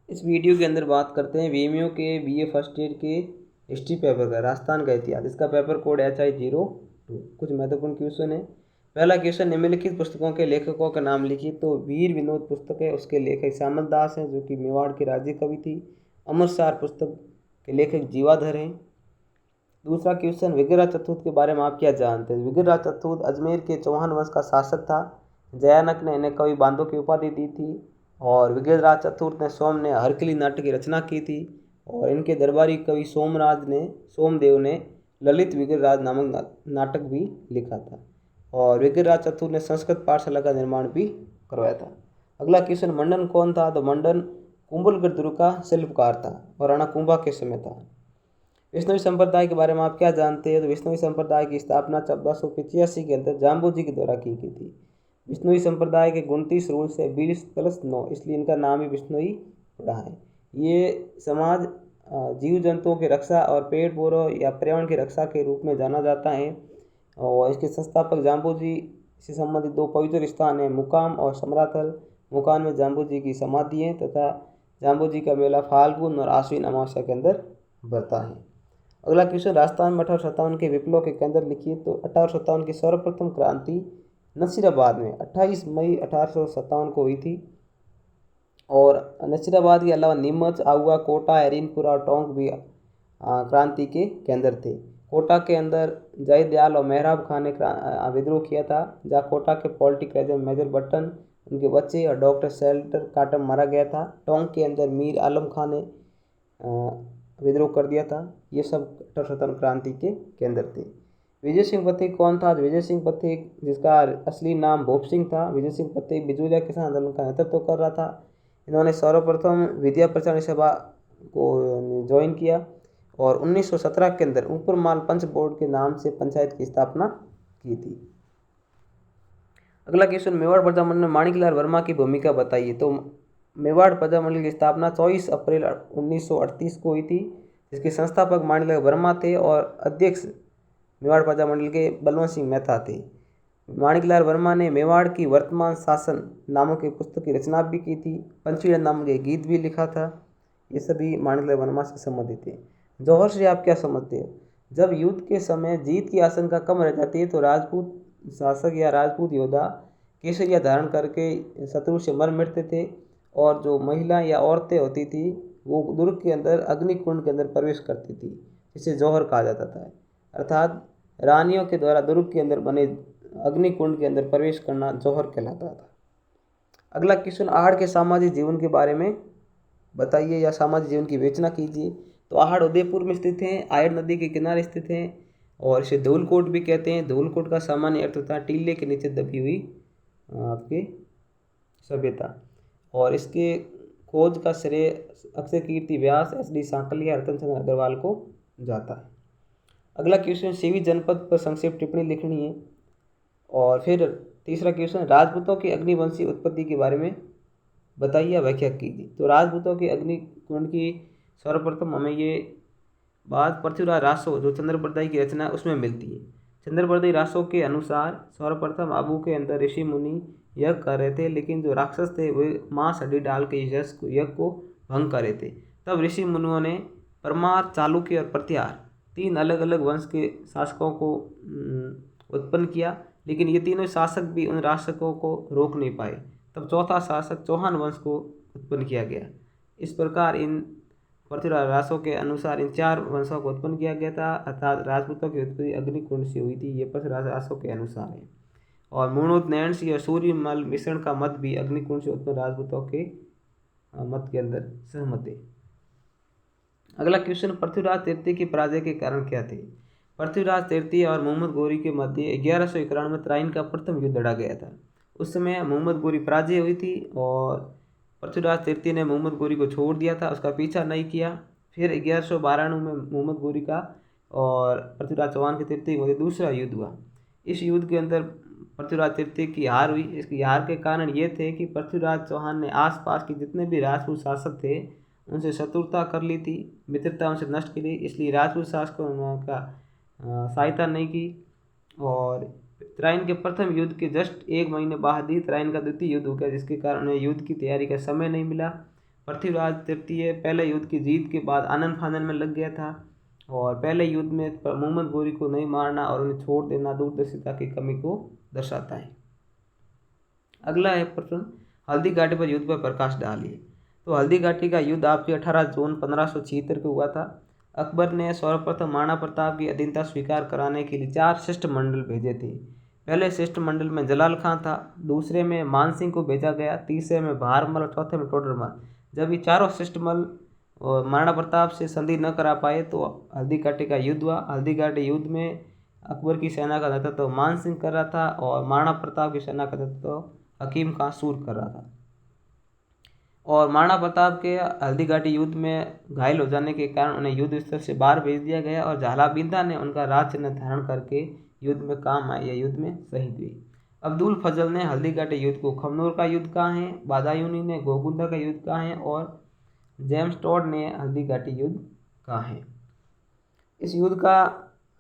इस वीडियो के अंदर बात करते हैं वीएमयू के बीए फर्स्ट ईयर के हिस्ट्री पेपर का, राजस्थान का इतिहास। इसका पेपर कोड HI02। कुछ महत्वपूर्ण क्वेश्चन है। पहला क्वेश्चन, निम्नलिखित पुस्तकों के लेखकों का नाम लिखिए। तो वीर विनोद पुस्तक है, उसके लेखक श्यामल दास हैं जो कि मेवाड़ के राज्य कवि थी। अमरसार पुस्तक के लेखक जीवाधर हैं। दूसरा क्वेश्चन, विग्रह चतुर्थ के बारे में आप क्या जानते हैं? विग्रह चतुर्थ अजमेर के चौहान वंश का शासक था। जयानक ने इन्हें कवि बांधो की उपाधि दी थी और विग्रहराज चतुर्थ ने सोम ने हरकली नाटक की रचना की थी और इनके दरबारी कवि सोमदेव ने ललित विग्रहराज नामक नाटक भी लिखा था और विग्रहराज चतुर्थ ने संस्कृत पाठशाला का निर्माण भी करवाया था। अगला क्वेश्चन, मंडन कौन था? तो मंडन कुंभलगढ़ दुर्ग का शिल्पकार था और राणा कुंभा के समय था। विष्णुवी संप्रदाय के बारे में आप क्या जानते हैं? तो विष्णुवी संप्रदाय की स्थापना 1485 के अंदर जाम्बू जी के द्वारा की गई थी। विष्णुवी संप्रदाय के 29 रूल्स है 20+9, इसलिए इनका नाम ही विष्णुवी पड़ा है। ये समाज जीव जंतुओं की रक्षा और पेड़ पौधों या पर्यावरण की रक्षा के रूप में जाना जाता है और इसके संस्थापक जाम्बू जी से संबंधित 2 पवित्र स्थान हैं, मुकाम और समराथल। मुकाम में जाम्बू जी की समाधि है तथा जाम्बू जी का मेला फाल्गुन और आश्विन अमावस्या के अंदर बढ़ता है। अगला क्वेश्चन, राजस्थान में 1857 के विप्लव के केंद्र लिखिए। तो 1857 की सर्वप्रथम क्रांति नसीराबाद में 28 मई 1857 को हुई थी और नसीराबाद के अलावा नीमच, आहुआ, कोटा, हरिनपुर और टोंक भी क्रांति के केंद्र थे। कोटा के अंदर जयदयाल और मेहराब खान ने विद्रोह किया था, जहाँ कोटा के पॉलिटिकल एजेंट मेजर बटन, उनके बच्चे और डॉक्टर शेल्टर काटम मारा गया था। टोंक के अंदर मीर आलम खान ने विद्रोह कर दिया था। ये सब 1857 क्रांति के केंद्र थे। विजय सिंह पथिक कौन था? विजय सिंह पथिक, जिसका असली नाम भूप सिंह था, विजय सिंह पथिक बिजुलिया किसान आंदोलन का नेतृत्व कर रहा था। इन्होंने सर्वप्रथम विद्या प्रचार सभा को ज्वाइन किया और 1917 के अंदर ऊपरमाल पंच बोर्ड के नाम से पंचायत की स्थापना की थी। अगला क्वेश्चन, मेवाड़ प्रजामंडल में माणिकलाल वर्मा की भूमिका बताइए। तो मेवाड़ प्रजामंडल की स्थापना 24 अप्रैल 1938 को हुई थी, जिसके संस्थापक माणिकलाल वर्मा थे और अध्यक्ष मेवाड़ प्रजामंडल के बलवंत सिंह मेहता थे। माणिकलाल वर्मा ने मेवाड़ की वर्तमान शासन नामक एक पुस्तक की रचना भी की थी। पंचवीर नामक एक गीत भी लिखा था। ये सभी माणिकलाल वर्मा से संबंधित थे। जौहर से आप क्या समझते हो? जब युद्ध के समय जीत की आशंका कम रह जाती है तो राजपूत शासक या राजपूत योद्धा केसरिया धारण करके शत्रु से मर मिटते थे और जो महिला या औरतें होती थी वो दुर्ग के अंदर अग्निकुंड के अंदर प्रवेश करती थी, जिसे जौहर कहा जाता था। अर्थात रानियों के द्वारा दुर्ग के अंदर बने अग्निकुंड के अंदर प्रवेश करना जौहर कहलाता था। अगला क्वेश्चन, आहड़ के सामाजिक जीवन के बारे में बताइए या सामाजिक जीवन की विवेचना कीजिए। तो आहड़ उदयपुर में स्थित हैं, आयर नदी के किनारे स्थित हैं और इसे धूलकोट भी कहते हैं। धूलकोट का सामान्य अर्थ होता है टीले के नीचे दबी हुई आपकी सभ्यता और इसके खोज का श्रेय अक्षय कीर्ति व्यास, SD सांकलिया, रतन चंद्र अग्रवाल को जाता है। अगला क्वेश्चन, सीवी जनपद पर संक्षिप्त टिप्पणी लिखनी है। और फिर तीसरा क्वेश्चन, राजपूतों की अग्निवंशी उत्पत्ति के बारे में बताइए या व्याख्या कीजिए। तो राजपूतों के अग्निकुंड की सर्वप्रथम हमें ये बात पृथ्वीराज रासो जो चंद्रप्रदायी की रचना है उसमें मिलती है। चंद्रप्रदायी रासो के अनुसार सर्वप्रथम आबू के अंदर ऋषि मुनि यज्ञ कर रहे थे, लेकिन जो राक्षस थे वे मांस हड्डी डाल के यज्ञ को भंग कर रहे थे। तब ऋषि मुनियों ने परमार, चालुक्य और प्रत्यार 3 अलग अलग वंश के शासकों को उत्पन्न किया, लेकिन ये तीनों शासक भी उन राक्षसों को रोक नहीं पाए। तब चौथा शासक चौहान वंश को उत्पन्न किया गया। इस प्रकार इन पृथ्वीराज रासो के अनुसार इन 4 वंशों को उत्पन्न किया गया था, अर्थात राजपूतों की उत्पत्ति अग्निकुंड से हुई थी। ये पृथ्वीराज रासो के अनुसार है। और मूणोत नैणसी और सूर्यमल मिश्रण का मत भी अग्निकुंड से उत्पन्न राजपूतों के मत के अंदर सहमत है। अगला क्वेश्चन, पृथ्वीराज तृतीय की पराजय के कारण क्या थे? पृथ्वीराज तृतीय और मोहम्मद गोरी के मध्य 1191 में तराइन का प्रथम युद्ध लड़ा गया था। उस समय मोहम्मद गोरी पराजय हुई थी और पृथ्वीराज तृतीय ने मोहम्मद गोरी को छोड़ दिया था, उसका पीछा नहीं किया। फिर 1192 में मोहम्मद गोरी का और पृथ्वीराज चौहान के तृतीय के मध्य दूसरा युद्ध हुआ। इस युद्ध के अंदर पृथ्वीराज तृतीय की हार हुई। इसकी हार के कारण ये थे कि पृथ्वीराज चौहान ने आसपास के जितने भी राजपूत शासक थे उनसे शत्रुता कर ली थी, मित्रता उनसे नष्ट की ली, इसलिए राजपूत शासकों का सहायता नहीं की। और तराइन के प्रथम युद्ध के जस्ट 1 महीने बाद ही तराइन का द्वितीय युद्ध हो गया, जिसके कारण उन्हें युद्ध की तैयारी का समय नहीं मिला। पृथ्वीराज तृतीय पहले युद्ध की जीत के बाद आनंद फानन में लग गया था और पहले युद्ध में मोहम्मद गोरी को नहीं मारना और उन्हें छोड़ देना दूरदर्शिता की कमी को दर्शाता है। अगला है प्रश्न, हल्दी घाटी पर युद्ध पर प्रकाश डालिए। तो हल्दी घाटी का युद्ध आपके 18 जून 1576 को हुआ था। अकबर ने सर्वप्रथम महाराणा प्रताप की अधीनता स्वीकार कराने के लिए 4 शिष्टमंडल भेजे थे। पहले शिष्टमंडल में जलाल खां था, दूसरे में मानसिंह को भेजा गया, तीसरे में बहारमल और चौथे में टोडरमल। जब ये चारों शिष्टमंडल महाराणा प्रताप से संधि न करा पाए तो हल्दी घाटी का युद्ध हुआ। हल्दी घाटी युद्ध में अकबर की सेना का नेतृत्व मान सिंह कर रहा था और महाराणा प्रताप की सेना का नेतृत्व हकीम खां सूर कर रहा था। और महाराणा प्रताप के हल्दी घाटी युद्ध में घायल हो जाने के कारण उन्हें युद्ध स्थल से बाहर भेज दिया गया और झालाबिंदा ने उनका राज चिन्ह धारण करके युद्ध में काम आए या युद्ध में शहीद हुए। अब्दुल फजल ने हल्दी घाटी युद्ध को खमनोर का युद्ध कहा है, बादायूनी ने गोगुंदा का युद्ध कहा है और जेम्स टॉड ने हल्दी घाटी युद्ध कहा है। इस युद्ध का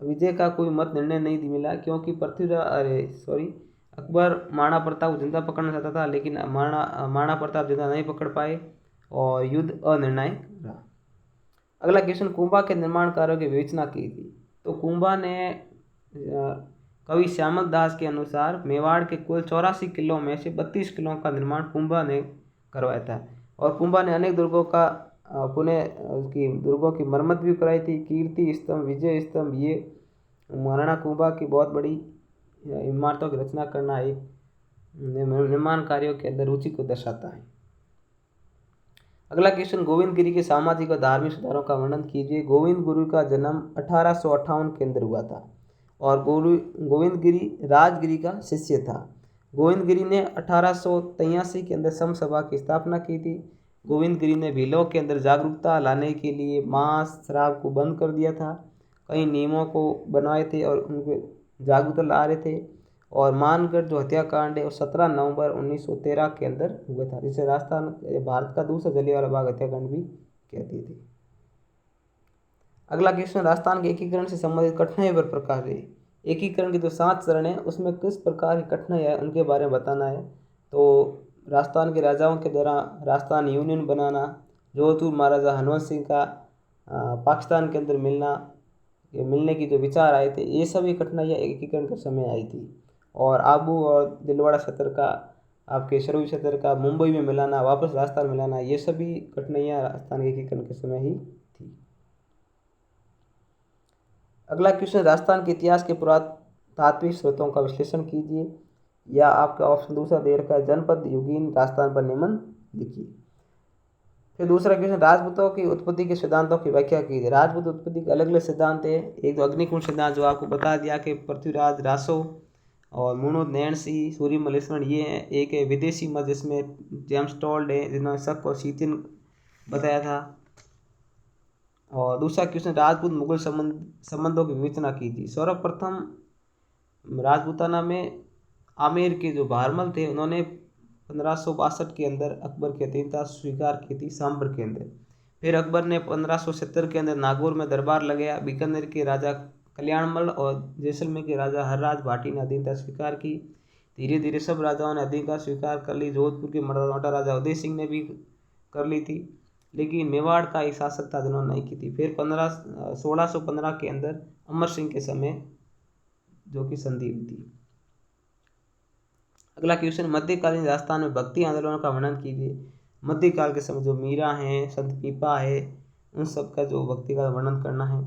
विजय का कोई मत निर्णय नहीं मिला क्योंकि अकबर महाराणा प्रताप को जिंदा पकड़ना चाहता था, लेकिन महाराणा प्रताप जिंदा नहीं पकड़ पाए और युद्ध अनिर्णायक रहा। अगला क्वेश्चन, कुंभा के निर्माण कार्यों की विवेचना की थी। तो कुंभा ने कवि श्यामल दास के अनुसार मेवाड़ के कुल 84 किलों में से 32 किलों का निर्माण कुंभा ने करवाया था और कुंभा ने अनेक दुर्गों का दुर्गों की मरम्मत भी कराई थी। कीर्ति स्तंभ, विजय स्तंभ, ये महाराणा कुंभा की बहुत बड़ी इमारतों की रचना करना एक निर्माण कार्यों के अंदर रुचि को दर्शाता है। अगला क्वेश्चन, गोविंद गिरी के सामाजिक और धार्मिक सुधारों का वर्णन कीजिए। गोविंद गुरु का जन्म 1858 के अंदर हुआ था और गोविंद गिरी राजगिरी का शिष्य था। गोविंद गिरी ने 1883 के अंदर सम सभा की स्थापना की थी। गोविंद गिरी ने भीलों के अंदर जागरूकता लाने के लिए मांस शराब को बंद कर दिया था, कई नियमों को बनवाए थे और उनको जागरूकता ला रहे थे। और मानगढ़ जो हत्याकांड है वो 17 नवंबर 1913 के अंदर हुआ था, जिसे राजस्थान भारत का दूसरा जलियांवाला बाग हत्याकांड भी कहते थे। अगला क्वेश्चन, राजस्थान के एकीकरण से संबंधित कठिनाई पर प्रकाश है। एकीकरण की जो 7 चरण है उसमें किस प्रकार की कठिनाई है उनके बारे में बताना है। तो राजस्थान के राजाओं के द्वारा राजस्थान यूनियन बनाना, जोधपुर महाराजा हनुमंत सिंह का पाकिस्तान के अंदर मिलने की जो विचार आए थे, ये सभी कठिनाइयाँ एकीकरण के समय आई थी। और आबू और दिलवाड़ा क्षेत्र का आपके शरूरी क्षेत्र का मुंबई में मिलाना, वापस राजस्थान मिलाना, ये सभी कठिनाइयाँ राजस्थान के एकीकरण के समय ही थी। अगला क्वेश्चन, राजस्थान के इतिहास के पुरातात्विक स्रोतों का विश्लेषण कीजिए, या आपका ऑप्शन दूसरा दे रखा है जनपद युगीन राजस्थान पर निबंध लिखिए। फिर दूसरा क्वेश्चन, राजपूतों की उत्पत्ति के सिद्धांतों की व्याख्या कीजिए। राजपूत उत्पत्ति के अलग अलग सिद्धांत है। एक तो अग्निकुंड सिद्धांत जो आपको बता दिया कि पृथ्वीराज रासो और मुणुद नैणसी सूर्य मलेश्वरण ये हैं। एक है विदेशी मत जिसमें जेम्स टॉड है जिन्होंने शक और शीतिन बताया था। और दूसरा क्वेश्चन, राजपूत मुगल संबंधों की विवेचना कीजिए। सर्वप्रथम राजपूताना में आमेर के जो बहारमल थे उन्होंने 1562 के अंदर अकबर की अधीनता स्वीकार की थी सांबर के अंदर। फिर अकबर ने 1570 के अंदर नागौर में दरबार लगाया। बीकानेर के राजा कल्याणमल और जैसलमेर के राजा हरराज भाटी ने अधीनता स्वीकार की। धीरे धीरे सब राजाओं ने अधीनता स्वीकार कर ली। जोधपुर के मराठा राजा उदय सिंह ने भी कर ली थी, लेकिन मेवाड़ का एक शासक था जिन्होंने नहीं की थी। फिर 1615 के अंदर अमर सिंह के समय जो कि संधि हुई थी। अगला क्वेश्चन, मध्यकालीन राजस्थान में भक्ति आंदोलनों का वर्णन कीजिए। मध्यकाल के समय जो मीरा हैं, संत पीपा है, उन सब का जो भक्ति का वर्णन करना है।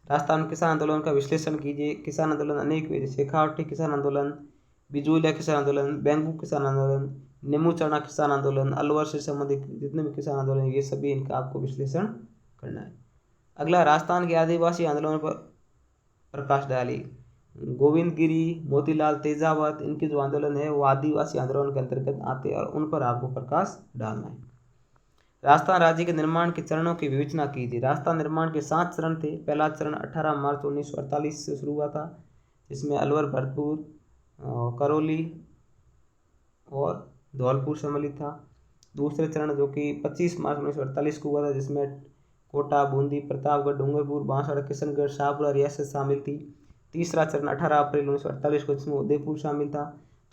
राजस्थान किसान आंदोलन का विश्लेषण कीजिए। किसान आंदोलन अनेक हुए, शेखावटी किसान आंदोलन, बिजूलिया किसान आंदोलन, बेंगू किसान आंदोलन, नेमू चना किसान आंदोलन, अलवर से संबंधित जितने भी किसान आंदोलन ये सभी इनका आपको विश्लेषण करना है। अगला, राजस्थान के आदिवासी आंदोलनों पर प्रकाश डालिए। गोविंद गिरी, मोतीलाल तेजावत, इनके जो आंदोलन है वो आदिवासी आंदोलन के अंतर्गत आते हैं और उन पर आपको प्रकाश डालना है। राजस्थान राज्य के निर्माण के चरणों की विवेचना कीजिए। राजस्थान निर्माण के 7 चरण थे। पहला चरण 18 मार्च 1948 से शुरू हुआ था, जिसमें अलवर, भरतपुर, करौली और धौलपुर सम्मिलित था। दूसरे चरण जो कि 25 मार्च 1948 को हुआ था, जिसमें कोटा, बूंदी, प्रतापगढ़, डूंगरपुर, बांसवाड़ा, किशनगढ़, शाहपुरा रियासत शामिल थी। तीसरा चरण 18 अप्रैल 1948 को, जिसमें उदयपुर शामिल था।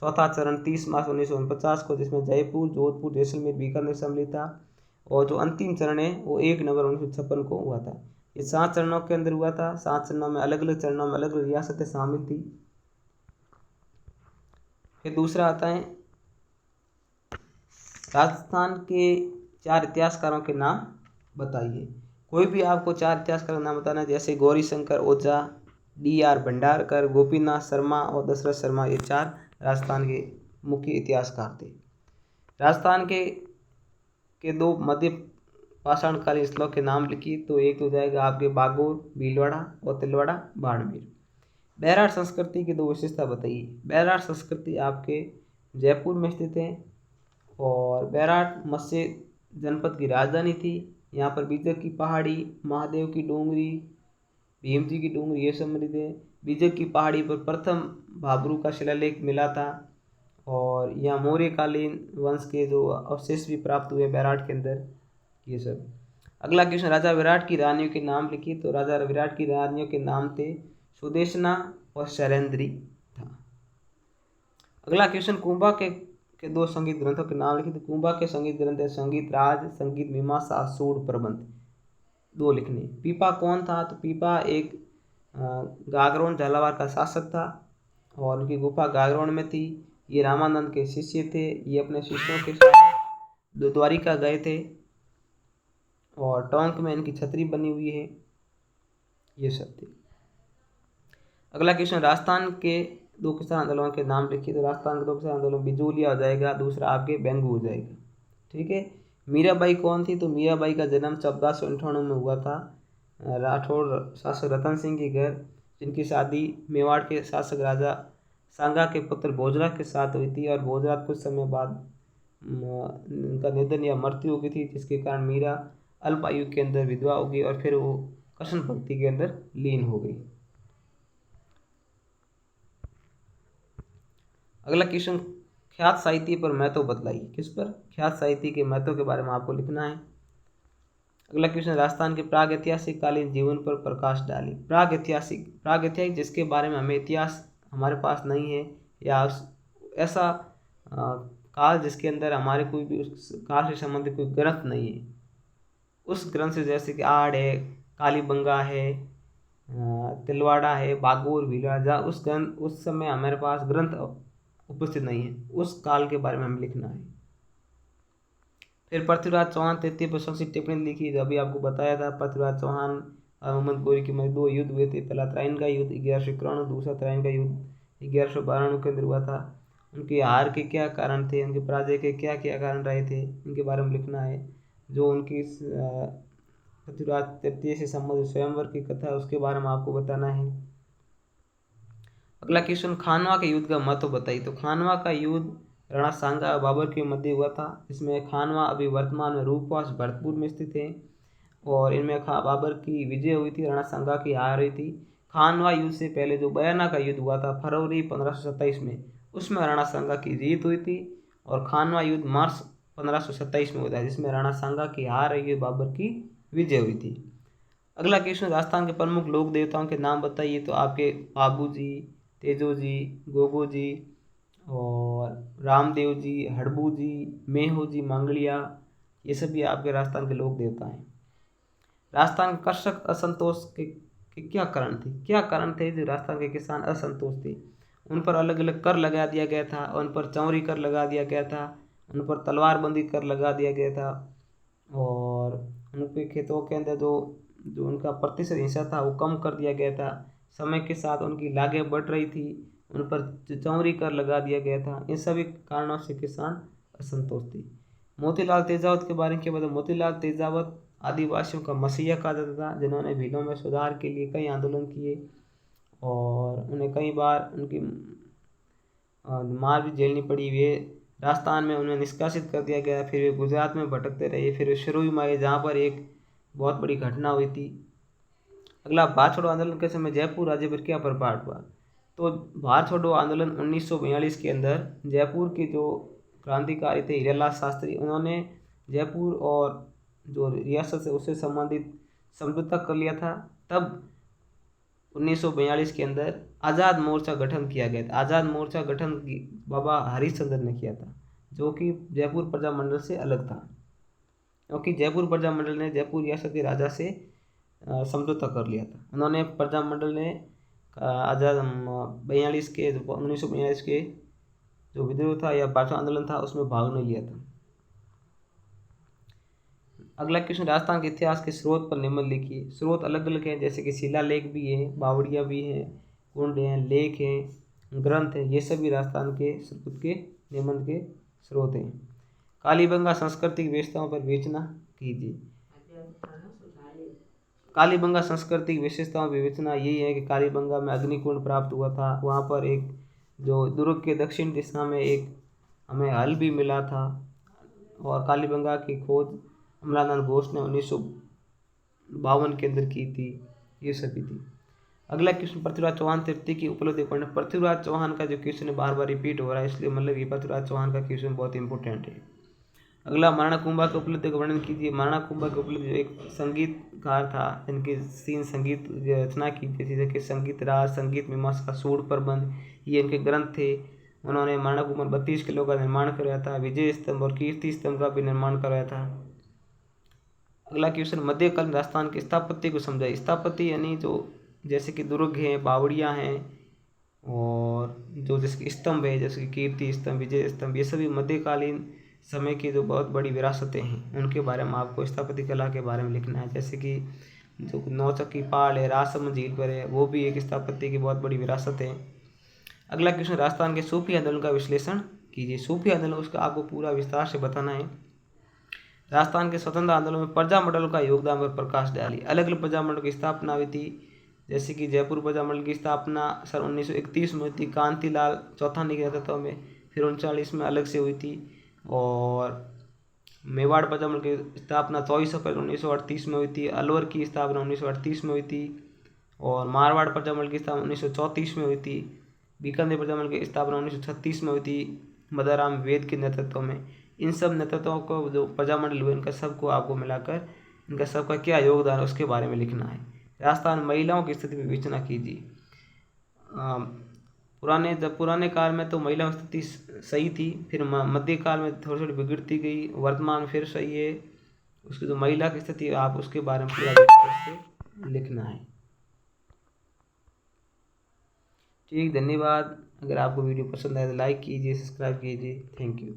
चौथा चरण 30 मार्च 1949 को, जिसमें जयपुर, जोधपुर, जैसलमेर, बीकानेर सम्मिलित था। और जो अंतिम चरण है वो 1 नवंबर 1956 को हुआ था। ये 7 चरणों के अंदर हुआ था। 7 चरणों में अलग अलग चरणों में अलग अलग रियासतें शामिल थी। फिर दूसरा आता है राजस्थान के 4 इतिहासकारों के नाम बताइए। कोई भी आपको 4 इतिहासकारों के नाम बताना है, जैसे गौरी शंकर ओझा, D.R. भंडारकर, गोपीनाथ शर्मा और दशरथ शर्मा। ये 4 राजस्थान के मुख्य इतिहासकार थे। राजस्थान के 2 मध्य पाषाणकालीन स्थलों के नाम लिखिए। तो एक तो जाएगा आपके बागोर भीलवाड़ा और तिलवाड़ा बाड़मेर। बैराट संस्कृति की 2 विशेषता बताइए। बैराट संस्कृति आपके जयपुर में स्थित है और बैराट मत्स्य जनपद की राजधानी थी। यहाँ पर बीजक की पहाड़ी, महादेव की डोंगरी, भीम जी की डोंगरी ये सब मिले थे। बीजक की पहाड़ी पर प्रथम भाबरू का शिलालेख मिला था और यहाँ मौर्यकालीन वंश के जो अवशेष भी प्राप्त हुए बैराट के अंदर, ये सब। अगला क्वेश्चन, राजा विराट की रानियों के नाम लिखिए। तो राजा विराट की रानियों के नाम थे सुदेशना और शैलेंद्री था। अगला क्वेश्चन, कुंभा के 2 संगीत ग्रंथों के नाम लिखिए। तो कुंभा के संगीत ग्रंथ है संगीत राज, संगीत मीमांसा, सूड प्रबंध। 2 लिखने। पीपा कौन था? तो पीपा एक गागरोन झालावाड़ का शासक था और उनकी गुफा गागरोन में थी। ये रामानंद के शिष्य थे। ये अपने शिष्यों के साथ द्वारिका गए थे और टोंक में इनकी छतरी बनी हुई है। ये सब थे। अगला क्वेश्चन, राजस्थान के 2 किसान आंदोलनों के नाम लिखिए। तो राजस्थान के 2 किसान आंदोलन, बिजूलिया हो जाएगा, दूसरा आपके बेंगू हो जाएगा। ठीक है। मीराबाई कौन थी? तो मीराबाई का जन्म 1498 में हुआ था राठौड़ शासक रतन सिंह के घर, जिनकी शादी मेवाड़ के शासक राजा सांगा के पुत्र भोजराज के साथ हुई थी और भोजराज कुछ समय बाद उनका निधन या मृत्यु हो गई थी, जिसके कारण मीरा अल्प आयु के अंदर विधवा हो गई और फिर वो कृष्ण भक्ति के अंदर लीन हो गई। अगला क्वेश्चन, ख्यात साहित्य पर महत्व बतलाइए। किस पर? ख्यात साहित्य के महत्व के बारे में आपको लिखना है। अगला क्वेश्चन, राजस्थान के प्राग ऐतिहासिक कालीन जीवन पर प्रकाश डालिए। प्राग ऐतिहासिक जिसके बारे में हमें इतिहास हमारे पास नहीं है या ऐसा काल जिसके अंदर हमारे कोई भी उस काल से संबंधित कोई ग्रंथ नहीं है, उस ग्रंथ से, जैसे कि आड़ है, कालीबंगा है, तिलवाड़ा है, बागोर भीलवाड़ा, उस समय हमारे पास ग्रंथ उपस्थित नहीं है, उस काल के बारे में हमें लिखना है। फिर पृथ्वीराज चौहान 33 प्रशंसित टिप्पणी लिखी। जो अभी आपको बताया था, पृथ्वीराज चौहान और मोहम्मद गोरी के मध्य 2 युद्ध हुए थे। पहला त्राइन का युद्ध 1191, दूसरा त्राइन का युद्ध 1192 के अंदर हुआ था। उनके हार के क्या कारण थे, उनके पराजय के क्या क्या कारण रहे थे, इनके बारे में लिखना है। जो उनकी पृथ्वीराज तृतीय से संबंधित स्वयंवर की कथा, उसके बारे में आपको बताना है। अगला क्वेश्चन, खानवा के युद्ध का महत्व बताइए। तो खानवा का युद्ध राणा सांगा और बाबर के मध्य हुआ था। इसमें खानवा अभी वर्तमान में रूपवास भरतपुर में स्थित है और इनमें बाबर की विजय हुई थी, राणा सांगा की हार हुई थी। खानवा युद्ध से पहले जो बयाना का युद्ध हुआ था फरवरी 1527 में, उसमें राणा सांगा की जीत हुई थी और खानवा युद्ध मार्च 1527 में हुआ था, जिसमें राणा सांगा की हार हुई, बाबर की विजय हुई थी। अगला क्वेश्चन, राजस्थान के प्रमुख लोक देवताओं के नाम बताइए। तो आपके बाबू जी, तेजो जी, गोगो जी और रामदेव जी, हड़बू जी, मेहो जी, मांगलिया, ये सभी आपके राजस्थान के लोक देवता हैं। राजस्थान के कृषक असंतोष के क्या कारण थे? क्या कारण थे जो राजस्थान के किसान असंतोष थे? उन पर अलग अलग कर लगा दिया गया था, उन पर चौरी कर लगा दिया गया था, उन पर तलवारबंदी कर लगा दिया गया था और उनके खेतों के अंदर जो उनका प्रतिशत हिस्सा था वो कम कर दिया गया था। समय के साथ उनकी लागत बढ़ रही थी, उन पर चौरी कर लगा दिया गया था। इन सभी कारणों से किसान असंतोष थे। मोतीलाल तेजावत के बारे में क्या बताया? मोतीलाल तेजावत आदिवासियों का मसीहा कहा जाता था, जिन्होंने भीलों में सुधार के लिए कई आंदोलन किए और उन्हें कई बार उनकी मार भी झेलनी पड़ी। वे राजस्थान में उन्हें निष्कासित कर दिया गया, फिर वे गुजरात में भटकते रहे, फिर वे शुरू में आए जहाँ पर एक बहुत बड़ी घटना हुई थी। अगला, भारत छोड़ो आंदोलन के समय जयपुर राज्य पर क्या प्रभाव हुआ? तो भारत छोड़ो आंदोलन 1942 के अंदर जयपुर के जो क्रांतिकारी थे हीरालाल शास्त्री, उन्होंने जयपुर और जो रियासत से उससे संबंधित समझौता कर लिया था। तब 1942 के अंदर आज़ाद मोर्चा गठन किया गया था। आज़ाद मोर्चा गठन बाबा हरिश्चंद्र ने किया था, जो कि जयपुर प्रजा मंडल से अलग था। क्योंकि जयपुर प्रजामंडल ने जयपुर रियासत के राजा से समझौता कर लिया था। उन्होंने प्रजामंडल ने आज़ाद 1942 के जो विद्रोह था या भाषा आंदोलन था उसमें भाग नहीं लिया था। अगला क्वेश्चन, राजस्थान के इतिहास के स्रोत पर निम्न लिखिए। स्रोत अलग अलग हैं, जैसे कि शिलालेख भी हैं, बावड़ियाँ भी हैं, कुंड हैं, लेख हैं, ग्रंथ हैं, ये सभी राजस्थान के स्रोत के निम्न के स्रोत हैं। कालीबंगा सांस्कृतिक विशेषताओं पर विवेचना कीजिए। कालीबंगा सांस्कृतिक विशेषताओं की विवेचना यही है कि कालीबंगा में अग्निकुंड प्राप्त हुआ था। वहाँ पर एक जो दुर्ग के दक्षिण दिशा में एक हमें हल भी मिला था, और कालीबंगा की खोज अमलानंद घोष ने 1952 के अंदर की थी। ये सभी थी। अगला क्वेश्चन, पृथ्वीराज चौहान तृतीय की उपलब्धि पढ़ना। पृथ्वीराज चौहान का जो क्वेश्चन है बार बार रिपीट हो रहा है, इसलिए मतलब ये पृथ्वीराज चौहान का क्वेश्चन बहुत इंपॉर्टेंट है। अगला, महाराणा कुंभा की उपलब्धि का वर्णन कीजिए। महाराणा कुंभा की उपलब्धि एक संगीतकार था, जिनकी 3 संगीत रचना की थी, जैसे कि संगीत राज, संगीत मीमांसा, सूर प्रबंध, ये इनके ग्रंथ थे। उन्होंने महाराणा कुंभा 32 किलो का निर्माण करवाया था। विजय स्तंभ और कीर्ति स्तंभ का भी निर्माण करवाया था। अगला क्वेश्चन, मध्यकाल में राजस्थान की स्थापत्य को समझाइए। स्थापत्य यानी जो जैसे कि दुर्ग हैं, बावड़ियाँ हैं, और जो जैसे कि स्तंभ है, जैसे कि कीर्ति स्तंभ, विजय स्तंभ, ये सभी मध्यकालीन समय की जो बहुत बड़ी विरासतें हैं, उनके बारे में आपको स्थापत्य कला के बारे में लिखना है। जैसे कि जो नौचक्की पहाड़ है, राजसमंद झील पर है, वो भी एक स्थापत्य की बहुत बड़ी विरासत है। अगला क्वेश्चन, राजस्थान के सूफी आंदोलन का विश्लेषण कीजिए। सूफी आंदोलन, उसका आपको पूरा विस्तार से बताना है। राजस्थान के स्वतंत्र आंदोलन में प्रजामंडल का योगदान पर प्रकाश डालिए। अलग अलग प्रजामंडल की स्थापना हुई थी, जैसे कि जयपुर प्रजामंडल की स्थापना सन 1931 में हुई थी, कांतिलाल चौथानी के नेतृत्व में। फिर 1939 में अलग से हुई थी। और मेवाड़ प्रजामंडल की स्थापना 24 अप्रैल 1938 में हुई थी। अलवर की स्थापना 1938 में हुई थी। और मारवाड़ प्रजामंडल की स्थापना 1934 में हुई थी। बीकानेर प्रजामंडल की स्थापना 1936 में हुई थी, मदाराम वेद के नेतृत्व में। इन सब नेतृत्वों को जो प्रजामंडल हुए, इनका सबको आपको मिलाकर इनका सबका क्या योगदान है उसके बारे में लिखना है। राजस्थान महिलाओं की स्थिति पर विवेचना कीजिए। पुराने काल में तो महिलाओं की स्थिति सही थी, फिर मध्यकाल में थोड़ी थोड़ी बिगड़ती गई, वर्तमान में फिर सही है। उसकी जो महिला की स्थिति है, आप उसके बारे में पूरा विस्तार से लिखना है। ठीक, धन्यवाद। अगर आपको वीडियो पसंद आए तो लाइक कीजिए, सब्सक्राइब कीजिए। Thank you.